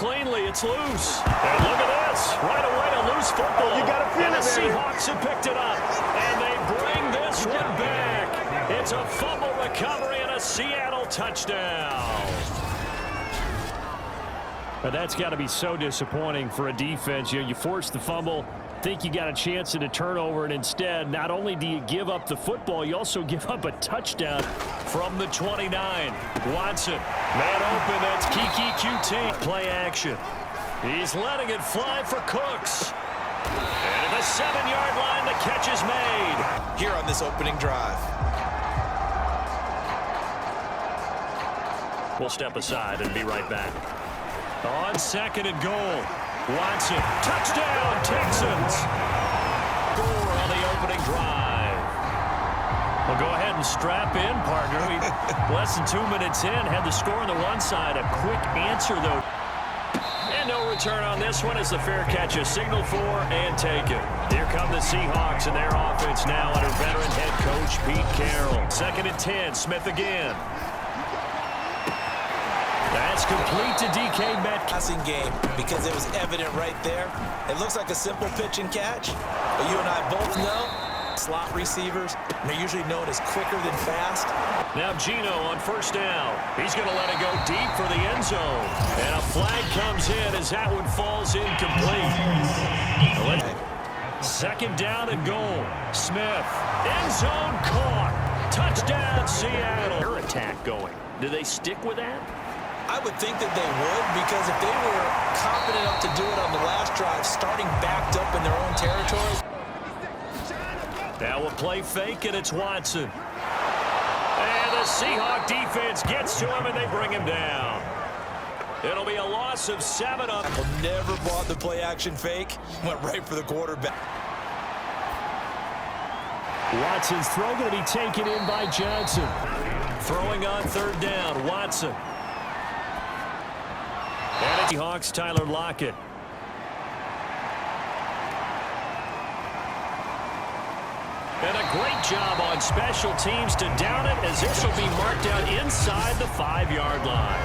cleanly. It's loose. And look at this. Right away, a loose football. You got to feel and it, the baby. Seahawks have picked it up. And they bring this one back. It's a fumble recovery and a Seattle touchdown. But that's got to be so disappointing for a defense. You force the fumble, think you got a chance at a turnover, and instead, not only do you give up the football, you also give up a touchdown from the 29. Watson, man open, that's Kiki QT. Play action. He's letting it fly for Cooks. And at the 7-yard line, the catch is made. Here on this opening drive. We'll step aside and be right back. On 2nd and goal, Watson, touchdown, Texans. Score on the opening drive. Well, go ahead and strap in, partner. Less than 2 minutes in, had the score on the one side. A quick answer, though. And no return on this one as the fair catch is signaled for and taken. Here come the Seahawks and their offense now under veteran head coach Pete Carroll. 2nd and 10, Smith again. That's complete to DK Metcalf. Passing game, because it was evident right there. It looks like a simple pitch and catch, but you and I both know slot receivers, they're usually known as quicker than fast. Now Gino on 1st down. He's going to let it go deep for the end zone. And a flag comes in as that one falls incomplete. 2nd down and goal. Smith, end zone caught. Touchdown, Seattle. Their attack going. Do they stick with that? I would think that they would, because if they were confident enough to do it on the last drive, starting backed up in their own territory. Now a play fake, and it's Watson. And the Seahawk defense gets to him, and they bring him down. It'll be a loss of 7 on. Never bought the play action fake. Went right for the quarterback. Watson's throw going to be taken in by Johnson. Throwing on 3rd down, Watson. And it's Seahawks, Tyler Lockett. And a great job on special teams to down it, as this will be marked out inside the 5-yard line.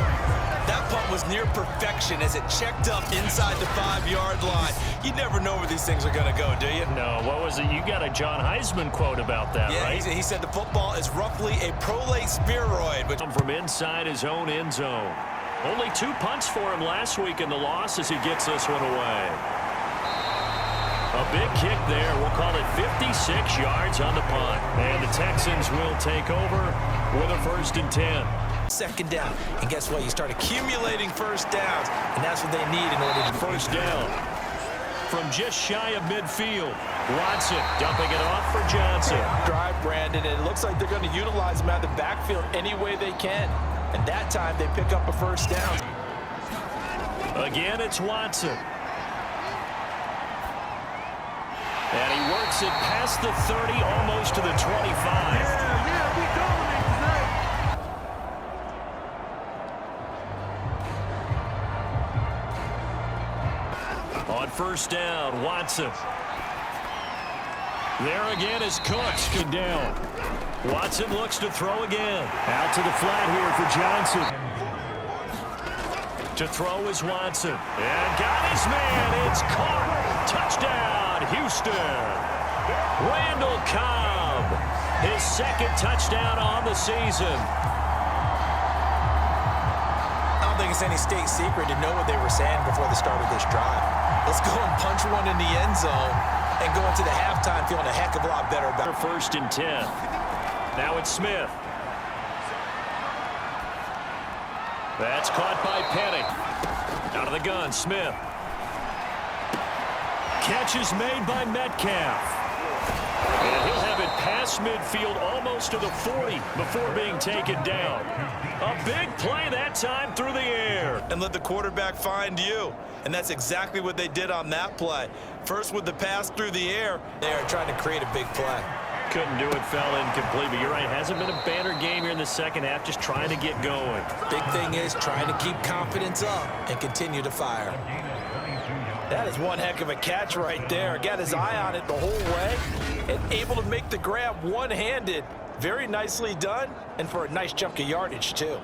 That punt was near perfection as it checked up inside the 5-yard line. You never know where these things are going to go, do you? No, what was it? You got a John Heisman quote about that, yeah, right? He said the football is roughly a prolate spheroid. But from inside his own end zone. Only 2 punts for him last week in the loss as he gets this one away. A big kick there. We'll call it 56 yards on the punt. And the Texans will take over with a 1st and 10. 2nd down. And guess what? You start accumulating 1st downs, and that's what they need in order to 1st down. From just shy of midfield. Watson dumping it off for Johnson. Drive, Brandon, and it looks like they're going to utilize him out of the backfield any way they can. And that time they pick up a 1st down. Again, it's Watson. And he works it past the 30, almost to the 25. Yeah, we dominate tonight. On 1st down, Watson. There again is Cooks. Good down. Watson looks to throw again. Out to the flat here for Johnson. To throw is Watson. And got his man. It's caught. Touchdown, Houston. Randall Cobb. His 2nd touchdown on the season. I don't think it's any state secret to know what they were saying before the start of this drive. Let's go and punch one in the end zone and go into the halftime feeling a heck of a lot better about it. 1st and 10. Now it's Smith. That's caught by Penny. Out of the gun, Smith. Catch is made by Metcalf. And he'll have it past midfield almost to the 40 before being taken down. A big play that time through the air. And let the quarterback find you. And that's exactly what they did on that play. First with the pass through the air, they are trying to create a big play. Couldn't do it, fell incomplete, but you're right, it hasn't been a banner game here in the 2nd half, just trying to get going. Big thing is trying to keep confidence up and continue to fire. That is one heck of a catch right there. Got his eye on it the whole way and able to make the grab one-handed. Very nicely done, and for a nice chunk of yardage, too.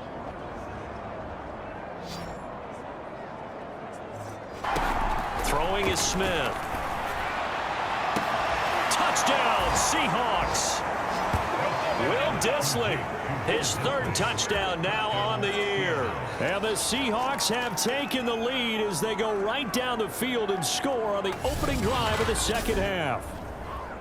Throwing is Smith. Touchdown, Seahawks. Will Dissly, his third touchdown now on the year. And the Seahawks have taken the lead as they go right down the field and score on the opening drive of the second half.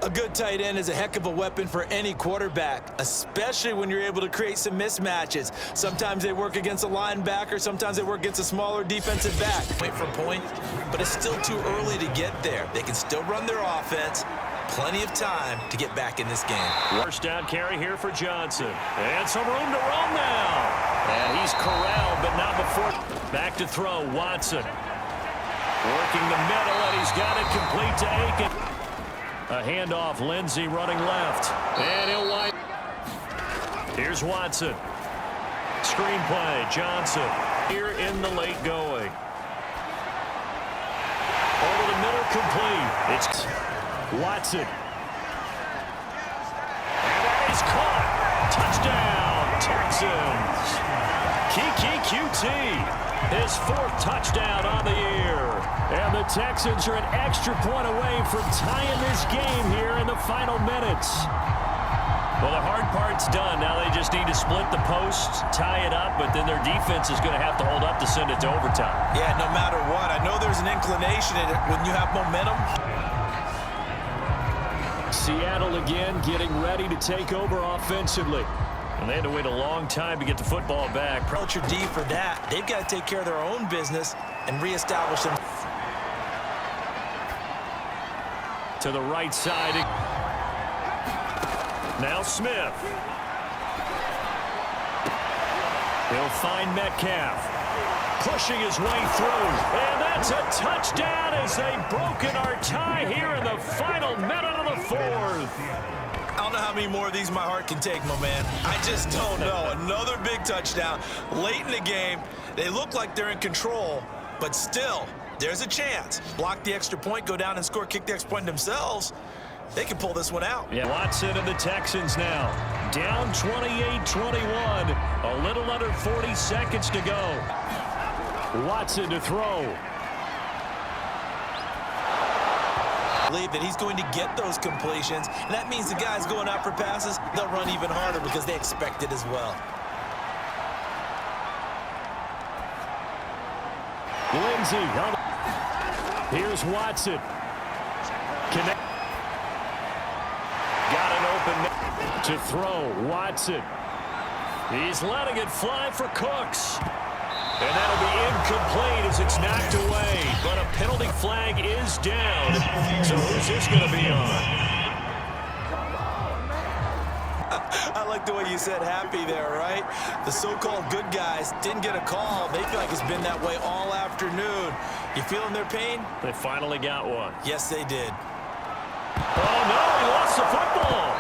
A good tight end is a heck of a weapon for any quarterback, especially when you're able to create some mismatches. Sometimes they work against a linebacker, sometimes they work against a smaller defensive back. Point for point, but it's still too early to get there. They can still run their offense. Plenty of time to get back in this game. First down carry here for Johnson. And some room to roam now. And he's corralled, but not before. Back to throw, Watson. Working the middle, and he's got it complete to Aiken. A handoff, Lindsey running left. And he'll wipe. Here's Watson. Screenplay, Johnson. Here in the late going. Over the middle, complete. It's Watson. And that is caught. Touchdown, Texans. Kiki QT, his fourth touchdown on the year. And the Texans are an extra point away from tying this game here in the final minutes. Well, the hard part's done. Now they just need to split the posts, tie it up, but then their defense is going to have to hold up to send it to overtime. Yeah, no matter what. I know there's an inclination in it when you have momentum. Seattle again getting ready to take over offensively. And they had to wait a long time to get the football back. Culture D for that. They've got to take care of their own business and reestablish them. To the right side. Now Smith. He'll find Metcalf. Pushing his way through. And that's a touchdown as they've broken our tie here in the final minute of the fourth. I don't know how many more of these my heart can take, my man. I just don't know. Another big touchdown late in the game. They look like they're in control, but still, there's a chance. Block the extra point, go down and score, kick the extra point themselves. They can pull this one out. Yeah, Watson and the Texans now. Down 28-21. A little under 40 seconds to go. Watson to throw. Believe that he's going to get those completions, and that means the guys going out for passes, they'll run even harder because they expect it as well. Lindsey. Here's Watson. Got an open to throw. Watson. He's letting it fly for Cooks. And that'll be incomplete as it's knocked away. But a penalty flag is down. So who's this going to be on? I like the way you said happy there, right? The so-called good guys didn't get a call. They feel like it's been that way all afternoon. You feeling their pain? They finally got one. Yes, they did. Oh, no, he lost the football.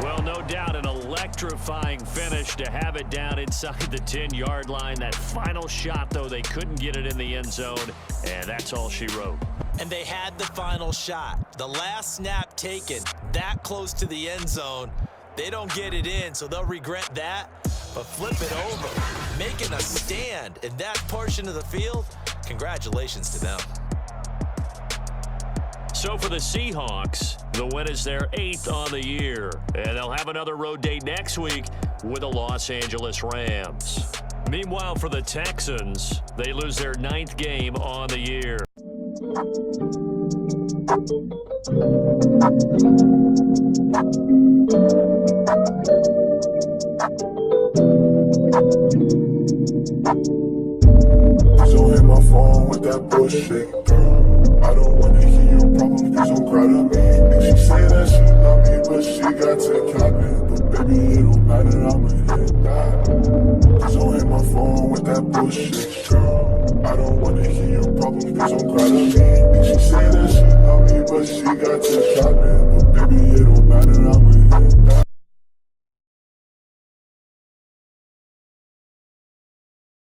Well, no doubt an electrifying finish to have it down inside the 10-yard line. That final shot, though, they couldn't get it in the end zone, and that's all she wrote. And they had the final shot. The last snap taken that close to the end zone. They don't get it in, so they'll regret that. But flip it over, making a stand in that portion of the field. Congratulations to them. So for the Seahawks, the win is their 8th on the year. And they'll have another road date next week with the Los Angeles Rams. Meanwhile, for the Texans, they lose their 9th game on the year. So hit my phone with that bullshit, girl. I don't wanna hear your problems, please don't cry to me. Think she say that she love me, but she got 10 cabin. But baby, it don't matter, I'ma hit that. So hit my phone with that bullshit, girl. I don't wanna hear your problems, please don't cry to me. Think she say that she love me, but she got 10 cabin. But baby, it don't matter, I'ma hit that.